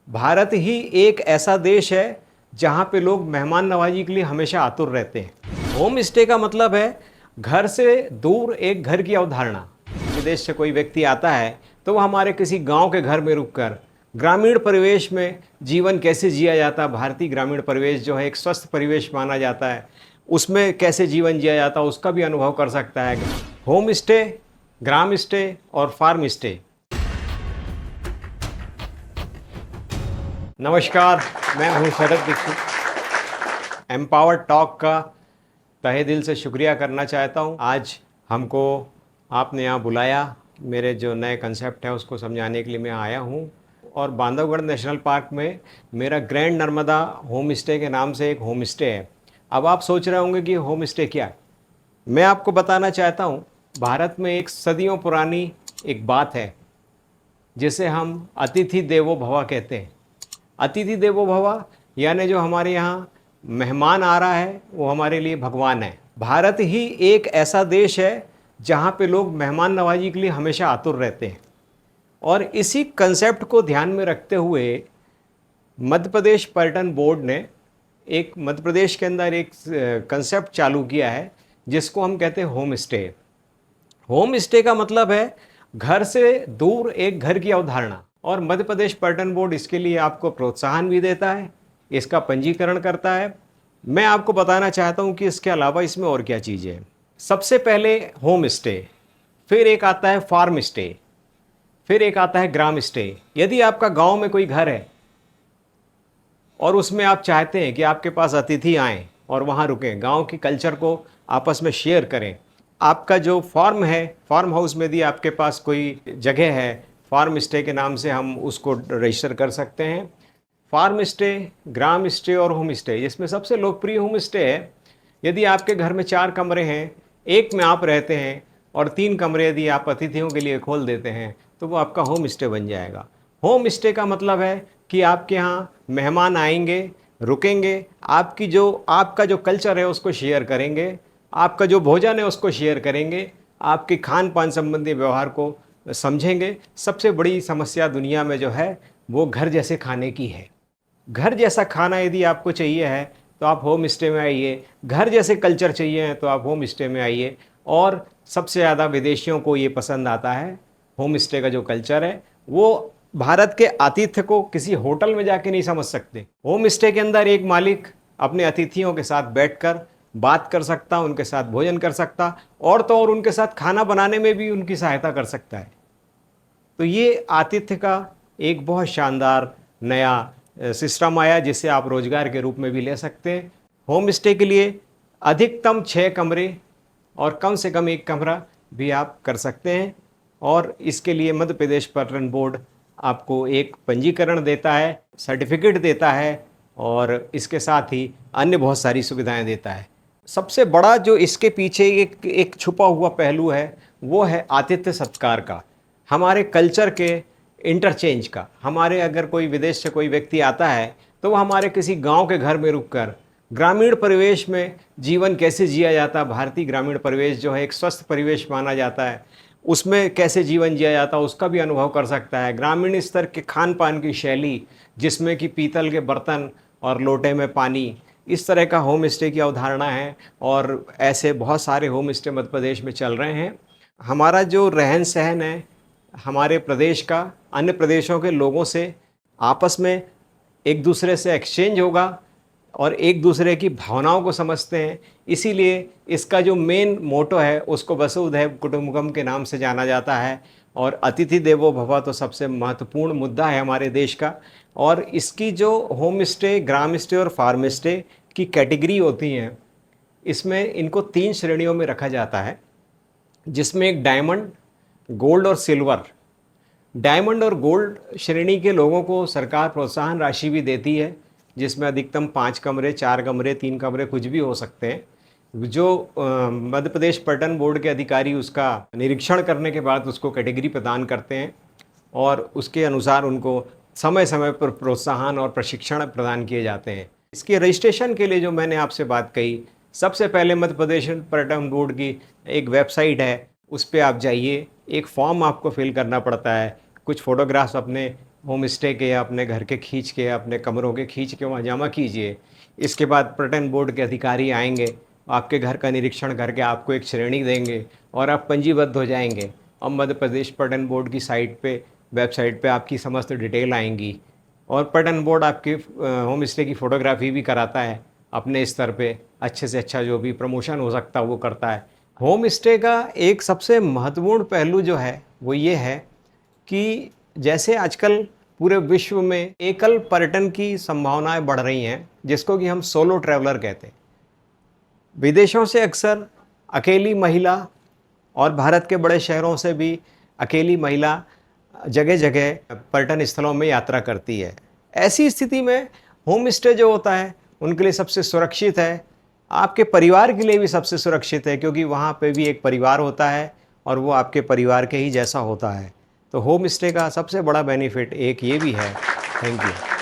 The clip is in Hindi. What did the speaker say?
भारत ही एक ऐसा देश है जहाँ पे लोग मेहमान नवाजी के लिए हमेशा आतुर रहते हैं। होम स्टे का मतलब है घर से दूर एक घर की अवधारणा। विदेश से कोई व्यक्ति आता है तो वो हमारे किसी गांव के घर में रुककर ग्रामीण परिवेश में जीवन कैसे जिया जाता है। भारतीय ग्रामीण परिवेश जो है एक स्वस्थ परिवेश माना जाता है, उसमें कैसे जीवन जिया जाता है उसका भी अनुभव कर सकता है। होम स्टे, ग्राम स्टे और फार्म स्टे। नमस्कार, मैं हूं शरद दीक्षित। एम्पावर टॉक का तहे दिल से शुक्रिया करना चाहता हूं। आज हमको आपने यहाँ बुलाया, मेरे जो नए कंसेप्ट है उसको समझाने के लिए मैं आया हूं। और बांधवगढ़ नेशनल पार्क में मेरा ग्रैंड नर्मदा होम स्टे के नाम से एक होम स्टे है। अब आप सोच रहे होंगे कि होम स्टे क्या है। मैं आपको बताना चाहता हूँ, भारत में एक सदियों पुरानी एक बात है जिसे हम अतिथि देवो भव कहते हैं। अतिथि देवो भव यानी जो हमारे यहाँ मेहमान आ रहा है वो हमारे लिए भगवान है। भारत ही एक ऐसा देश है जहाँ पे लोग मेहमान नवाजी के लिए हमेशा आतुर रहते हैं। और इसी कंसेप्ट को ध्यान में रखते हुए मध्य प्रदेश पर्यटन बोर्ड ने एक मध्य प्रदेश के अंदर एक कंसेप्ट चालू किया है जिसको हम कहते हैं होम स्टे। होम स्टे का मतलब है घर से दूर एक घर की अवधारणा। और मध्य प्रदेश पर्यटन बोर्ड इसके लिए आपको प्रोत्साहन भी देता है, इसका पंजीकरण करता है। मैं आपको बताना चाहता हूं कि इसके अलावा इसमें और क्या चीज़ें हैं। सबसे पहले होम स्टे, फिर एक आता है फार्म स्टे, फिर एक आता है ग्राम स्टे। यदि आपका गांव में कोई घर है और उसमें आप चाहते हैं कि आपके पास अतिथि आएँ और वहाँ रुकें, गांव की कल्चर को आपस में शेयर करें, आपका जो फार्म है, फार्म हाउस में यदि आपके पास कोई जगह है, फार्म स्टे के नाम से हम उसको रजिस्टर कर सकते हैं। फार्म स्टे, ग्राम स्टे और होम स्टे, जिसमें सबसे लोकप्रिय होम स्टे है यदि आपके घर में 4 कमरे हैं, एक में आप रहते हैं और 3 कमरे यदि आप अतिथियों के लिए खोल देते हैं तो वो आपका होम स्टे बन जाएगा। होम स्टे का मतलब है कि आपके यहाँ मेहमान आएंगे, रुकेंगे, आपका जो कल्चर है उसको शेयर करेंगे, आपका जो भोजन है उसको शेयर करेंगे, आपके खान पान संबंधी व्यवहार को समझेंगे। सबसे बड़ी समस्या दुनिया में जो है वो घर जैसे खाने की है। घर जैसा खाना यदि आपको चाहिए है तो आप होम स्टे में आइए, घर जैसे कल्चर चाहिए है तो आप होम स्टे में आइए। और सबसे ज़्यादा विदेशियों को ये पसंद आता है। होम स्टे का जो कल्चर है वो भारत के आतिथ्य को किसी होटल में जाके नहीं समझ सकते। होम स्टे के अंदर एक मालिक अपने अतिथियों के साथ बैठकर बात कर सकता, उनके साथ भोजन कर सकता और तो और उनके साथ खाना बनाने में भी उनकी सहायता कर सकता है। तो ये आतिथ्य का एक बहुत शानदार नया सिस्टम आया जिसे आप रोजगार के रूप में भी ले सकते हैं। होम स्टे के लिए अधिकतम 6 कमरे और कम से कम 1 कमरा भी आप कर सकते हैं। और इसके लिए मध्य प्रदेश पर्यटन बोर्ड आपको एक पंजीकरण देता है, सर्टिफिकेट देता है और इसके साथ ही अन्य बहुत सारी सुविधाएं देता है। सबसे बड़ा जो इसके पीछे एक छुपा हुआ पहलू है वो है आतिथ्य सत्कार का, हमारे कल्चर के इंटरचेंज का। हमारे अगर कोई विदेश से कोई व्यक्ति आता है तो वो हमारे किसी गांव के घर में रुककर ग्रामीण परिवेश में जीवन कैसे जिया जाता है। भारतीय ग्रामीण परिवेश जो है एक स्वस्थ परिवेश माना जाता है, उसमें कैसे जीवन जिया जाता है उसका भी अनुभव कर सकता है। ग्रामीण स्तर के खान पान की शैली जिसमें कि पीतल के बर्तन और लोटे में पानी, इस तरह का होम स्टे की अवधारणा है। और ऐसे बहुत सारे होम स्टे मध्य प्रदेश में चल रहे हैं। हमारा जो रहन सहन है हमारे प्रदेश का अन्य प्रदेशों के लोगों से आपस में एक दूसरे से एक्सचेंज होगा और एक दूसरे की भावनाओं को समझते हैं। इसीलिए इसका जो मेन मोटो है उसको वसुधैव कुटुंबकम के नाम से जाना जाता है। और अतिथि देवो भव तो सबसे महत्वपूर्ण मुद्दा है हमारे देश का। और इसकी जो होम स्टे, ग्राम स्टे और फार्म स्टे की कैटेगरी होती हैं, इसमें इनको 3 श्रेणियों में रखा जाता है, जिसमें एक डायमंड, गोल्ड और सिल्वर। डायमंड और गोल्ड श्रेणी के लोगों को सरकार प्रोत्साहन राशि भी देती है, जिसमें अधिकतम 5 कमरे, 4 कमरे, 3 कमरे कुछ भी हो सकते हैं। जो मध्य प्रदेश पर्यटन बोर्ड के अधिकारी उसका निरीक्षण करने के बाद उसको कैटेगरी प्रदान करते हैं और उसके अनुसार उनको समय समय पर प्रोत्साहन और प्रशिक्षण प्रदान किए जाते हैं। इसके रजिस्ट्रेशन के लिए जो मैंने आपसे बात कही, सबसे पहले मध्य प्रदेश पर्यटन बोर्ड की एक वेबसाइट है, उस पर आप जाइए, एक फॉर्म आपको फिल करना पड़ता है, कुछ फ़ोटोग्राफ्स अपने होम स्टे के या अपने घर के खींच के, अपने कमरों के खींच के वहाँ जमा कीजिए। इसके बाद पर्यटन बोर्ड के अधिकारी आएंगे, आपके घर का निरीक्षण करके आपको एक श्रेणी देंगे और आप पंजीबद्ध हो जाएंगे। और मध्य प्रदेश पर्यटन बोर्ड की साइट पे, वेबसाइट पे आपकी समस्त डिटेल आएंगी। और पर्यटन बोर्ड आपके होम स्टे की फ़ोटोग्राफी भी कराता है अपने स्तर पे, अच्छे से अच्छा जो भी प्रमोशन हो सकता है वो करता है। होम स्टे का एक सबसे महत्वपूर्ण पहलू जो है वो ये है कि जैसे आजकल पूरे विश्व में एकल पर्यटन की संभावनाएं बढ़ रही हैं, जिसको कि हम सोलो ट्रैवलर कहते हैं। विदेशों से अक्सर अकेली महिला और भारत के बड़े शहरों से भी अकेली महिला जगह जगह पर्यटन स्थलों में यात्रा करती है। ऐसी स्थिति में होम स्टे जो होता है उनके लिए सबसे सुरक्षित है, आपके परिवार के लिए भी सबसे सुरक्षित है, क्योंकि वहाँ पे भी एक परिवार होता है और वो आपके परिवार के ही जैसा होता है। तो होम स्टे का सबसे बड़ा बेनिफिट एक ये भी है। Thank you.